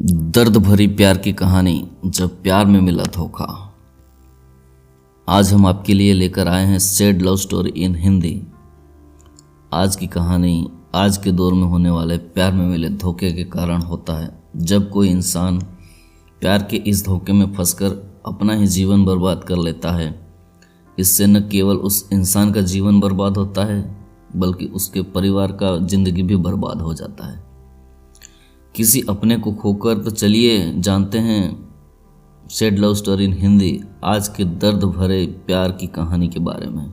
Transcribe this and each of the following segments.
दर्द भरी प्यार की कहानी, जब प्यार में मिला धोखा। आज हम आपके लिए लेकर आए हैं sad love story in Hindi. आज की कहानी आज के दौर में होने वाले प्यार में मिले धोखे के कारण होता है। जब कोई इंसान प्यार के इस धोखे में फंसकर अपना ही जीवन बर्बाद कर लेता है, इससे न केवल उस इंसान का जीवन बर्बाद होता है बल्कि उसके परिवार का जिंदगी भी बर्बाद हो जाता है। किसी अपने को खोकर तो चलिए जानते हैं sad love story in Hindi आज के दर्द भरे प्यार की कहानी के बारे में।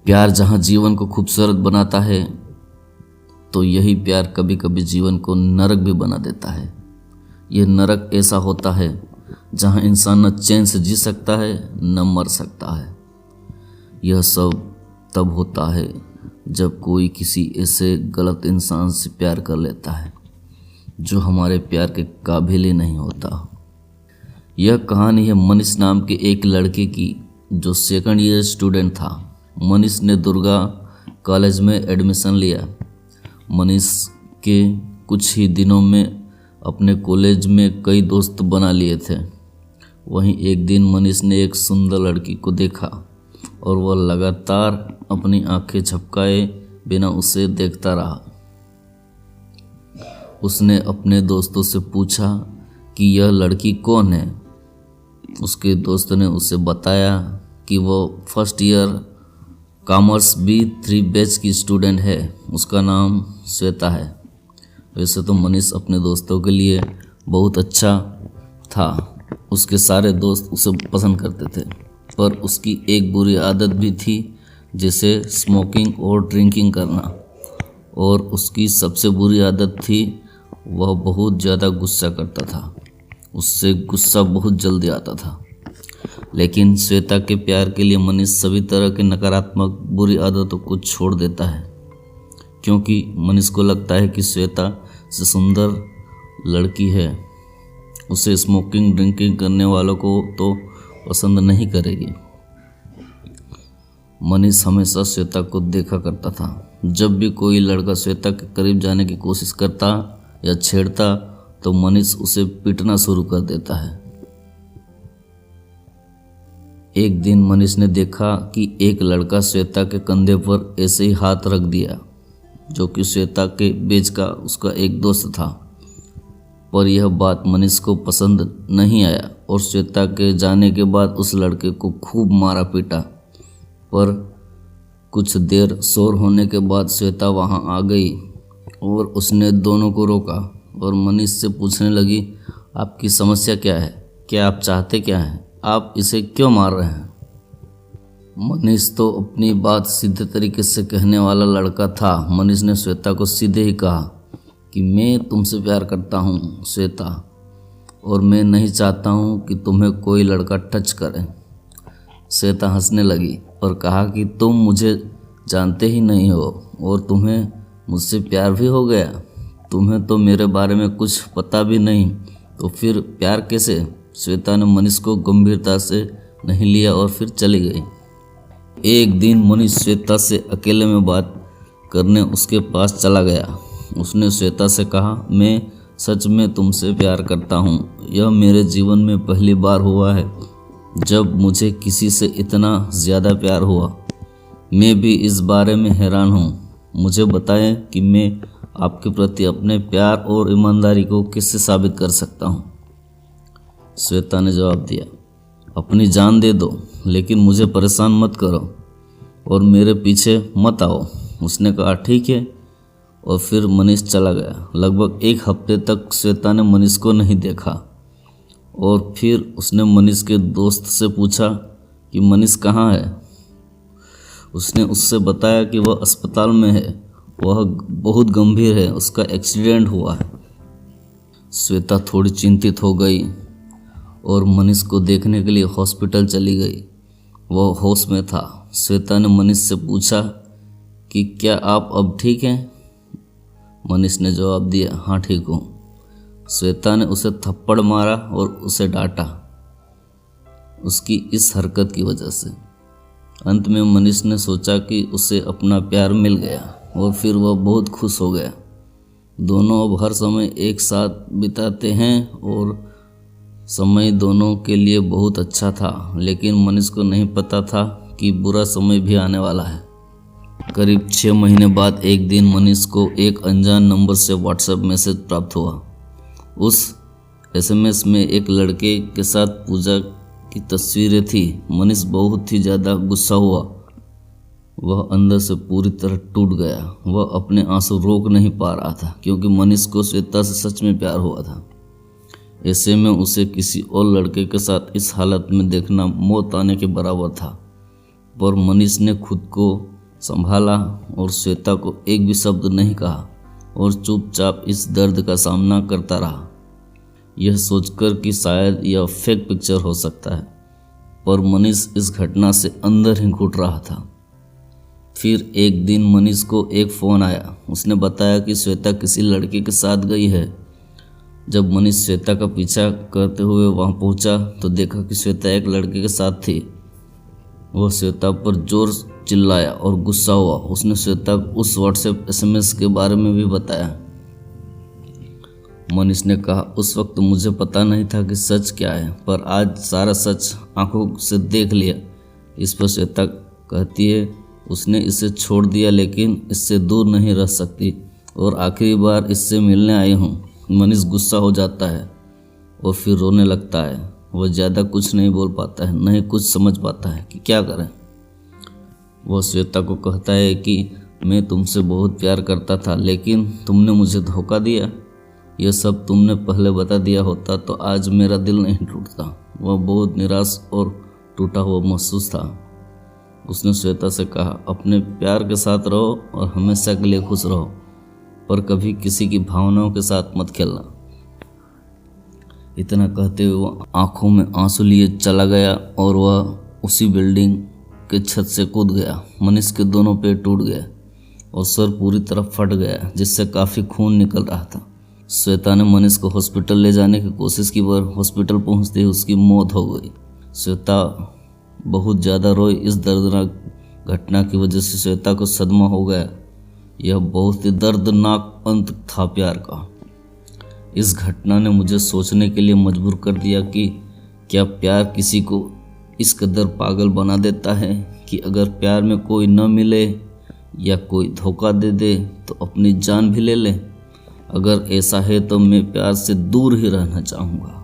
प्यार जहां जीवन को खूबसूरत बनाता है, तो यही प्यार कभी कभी जीवन को नरक भी बना देता है। यह नरक ऐसा होता है जहां इंसान न चैन से जी सकता है न मर सकता है। यह सब तब होता है जब कोई किसी ऐसे गलत इंसान से प्यार कर लेता है जो हमारे प्यार के काबिल ही नहीं होता। यह कहानी है मनीष नाम के एक लड़के की जो सेकंड ईयर स्टूडेंट था। मनीष ने दुर्गा कॉलेज में एडमिशन लिया। मनीष के कुछ ही दिनों में अपने कॉलेज में कई दोस्त बना लिए थे। वहीं एक दिन मनीष ने एक सुंदर लड़की को देखा और वह लगातार अपनी आंखें झपकाए बिना उसे देखता रहा। उसने अपने दोस्तों से पूछा कि यह लड़की कौन है। उसके दोस्त ने उसे बताया कि वह first year commerce B3 batch की स्टूडेंट है। उसका नाम श्वेता है। वैसे तो मनीष अपने दोस्तों के लिए बहुत अच्छा था। उसके सारे दोस्त उसे पसंद करते थे, पर उसकी एक बुरी आदत भी थी, जैसे स्मोकिंग और ड्रिंकिंग करना। और उसकी सबसे बुरी आदत थी वह बहुत ज़्यादा गुस्सा करता था। उससे गुस्सा बहुत जल्दी आता था। लेकिन श्वेता के प्यार के लिए मनीष सभी तरह के नकारात्मक बुरी आदतों को छोड़ देता है, क्योंकि मनीष को लगता है कि श्वेता से सुंदर लड़की है, उसे स्मोकिंग ड्रिंकिंग करने वालों को तो पसंद नहीं करेगी। मनीष हमेशा श्वेता को देखा करता था। जब भी कोई लड़का श्वेता के करीब जाने की कोशिश करता या छेड़ता तो मनीष उसे पीटना शुरू कर देता है। एक दिन मनीष ने देखा कि एक लड़का श्वेता के कंधे पर ऐसे ही हाथ रख दिया, जो कि श्वेता के बैच का उसका एक दोस्त था। पर यह बात मनीष को पसंद नहीं आया और श्वेता के जाने के बाद उस लड़के को खूब मारा पीटा। पर कुछ देर शोर होने के बाद श्वेता वहां आ गई और उसने दोनों को रोका और मनीष से पूछने लगी, आपकी समस्या क्या है? क्या आप चाहते क्या हैं? आप इसे क्यों मार रहे हैं? मनीष तो अपनी बात सीधे तरीके से कहने वाला लड़का था। मनीष ने श्वेता को सीधे ही कहा कि मैं तुमसे प्यार करता हूँ श्वेता, और मैं नहीं चाहता हूँ कि तुम्हें कोई लड़का टच करे। श्वेता हंसने लगी और कहा कि तुम मुझे जानते ही नहीं हो और तुम्हें मुझसे प्यार भी हो गया। तुम्हें तो मेरे बारे में कुछ पता भी नहीं, तो फिर प्यार कैसे? श्वेता ने मनीष को गंभीरता से नहीं लिया और फिर चली गई। एक दिन मनीष श्वेता से अकेले में बात करने उसके पास चला गया। उसने श्वेता से कहा, मैं सच में तुमसे प्यार करता हूँ। यह मेरे जीवन में पहली बार हुआ है जब मुझे किसी से इतना ज़्यादा प्यार हुआ। मैं भी इस बारे में हैरान हूँ। मुझे बताएं कि मैं आपके प्रति अपने प्यार और ईमानदारी को कैसे साबित कर सकता हूँ। श्वेता ने जवाब दिया, अपनी जान दे दो, लेकिन मुझे परेशान मत करो और मेरे पीछे मत आओ। उसने कहा, ठीक है, और फिर मनीष चला गया। लगभग एक हफ्ते तक श्वेता ने मनीष को नहीं देखा और फिर उसने मनीष के दोस्त से पूछा कि मनीष कहाँ है। उसने उससे बताया कि वह अस्पताल में है, वह बहुत गंभीर है, उसका एक्सीडेंट हुआ है। श्वेता थोड़ी चिंतित हो गई और मनीष को देखने के लिए हॉस्पिटल चली गई। वह होश में था। श्वेता ने मनीष से पूछा कि क्या आप अब ठीक हैं? मनीष ने जवाब दिया, हाँ ठीक हूँ। श्वेता ने उसे थप्पड़ मारा और उसे डांटा उसकी इस हरकत की वजह से। अंत में मनीष ने सोचा कि उसे अपना प्यार मिल गया और फिर वह बहुत खुश हो गया। दोनों अब हर समय एक साथ बिताते हैं और समय दोनों के लिए बहुत अच्छा था, लेकिन मनीष को नहीं पता था कि बुरा समय भी आने वाला है। करीब 6 महीने बाद एक दिन मनीष को एक अनजान नंबर से व्हाट्सएप मैसेज प्राप्त हुआ। उस एसएमएस में एक लड़के के साथ पूजा की तस्वीरें थी। मनीष बहुत ही ज़्यादा गुस्सा हुआ। वह अंदर से पूरी तरह टूट गया। वह अपने आंसू रोक नहीं पा रहा था, क्योंकि मनीष को श्वेता से सच में प्यार हुआ था। ऐसे में उसे किसी और लड़के के साथ इस हालत में देखना मौत आने के बराबर था। पर मनीष ने खुद को संभाला और श्वेता को एक भी शब्द नहीं कहा और चुपचाप इस दर्द का सामना करता रहा, यह सोचकर कि शायद यह फेक पिक्चर हो सकता है। पर मनीष इस घटना से अंदर ही घुट रहा था। फिर एक दिन मनीष को एक फ़ोन आया। उसने बताया कि श्वेता किसी लड़के के साथ गई है। जब मनीष श्वेता का पीछा करते हुए वहां पहुंचा तो देखा कि श्वेता एक लड़के के साथ थी। वह श्वेता पर जोर चिल्लाया और गुस्सा हुआ। उसने श्वेता को उस व्हाट्सएप एसएमएस के बारे में भी बताया। मनीष ने कहा, उस वक्त मुझे पता नहीं था कि सच क्या है, पर आज सारा सच आंखों से देख लिया। इस पर श्वेता कहती है, उसने इसे छोड़ दिया लेकिन इससे दूर नहीं रह सकती और आखिरी बार इससे मिलने आई हूँ। मनीष गुस्सा हो जाता है और फिर रोने लगता है। वह ज़्यादा कुछ नहीं बोल पाता है, नहीं कुछ समझ पाता है कि क्या करें। वह श्वेता को कहता है कि मैं तुमसे बहुत प्यार करता था, लेकिन तुमने मुझे धोखा दिया। यह सब तुमने पहले बता दिया होता तो आज मेरा दिल नहीं टूटता। वह बहुत निराश और टूटा हुआ महसूस था। उसने श्वेता से कहा, अपने प्यार के साथ रहो और हमेशा के लिए खुश रहो, पर कभी किसी की भावनाओं के साथ मत खेलना। इतना कहते हुए वह आंखों में आंसू लिए चला गया और वह उसी बिल्डिंग के छत से कूद गया। मनीष के दोनों पैर टूट गए और सर पूरी तरह फट गया, जिससे काफ़ी खून निकल रहा था। श्वेता ने मनीष को हॉस्पिटल ले जाने की कोशिश की, पर हॉस्पिटल पहुंचते ही उसकी मौत हो गई। श्वेता बहुत ज़्यादा रोई। इस दर्दनाक घटना की वजह से श्वेता को सदमा हो गया। यह बहुत ही दर्दनाक अंत था प्यार का। इस घटना ने मुझे सोचने के लिए मजबूर कर दिया कि क्या प्यार किसी को इस कदर पागल बना देता है कि अगर प्यार में कोई न मिले या कोई धोखा दे दे तो अपनी जान भी ले ले। अगर ऐसा है तो मैं प्यार से दूर ही रहना चाहूँगा।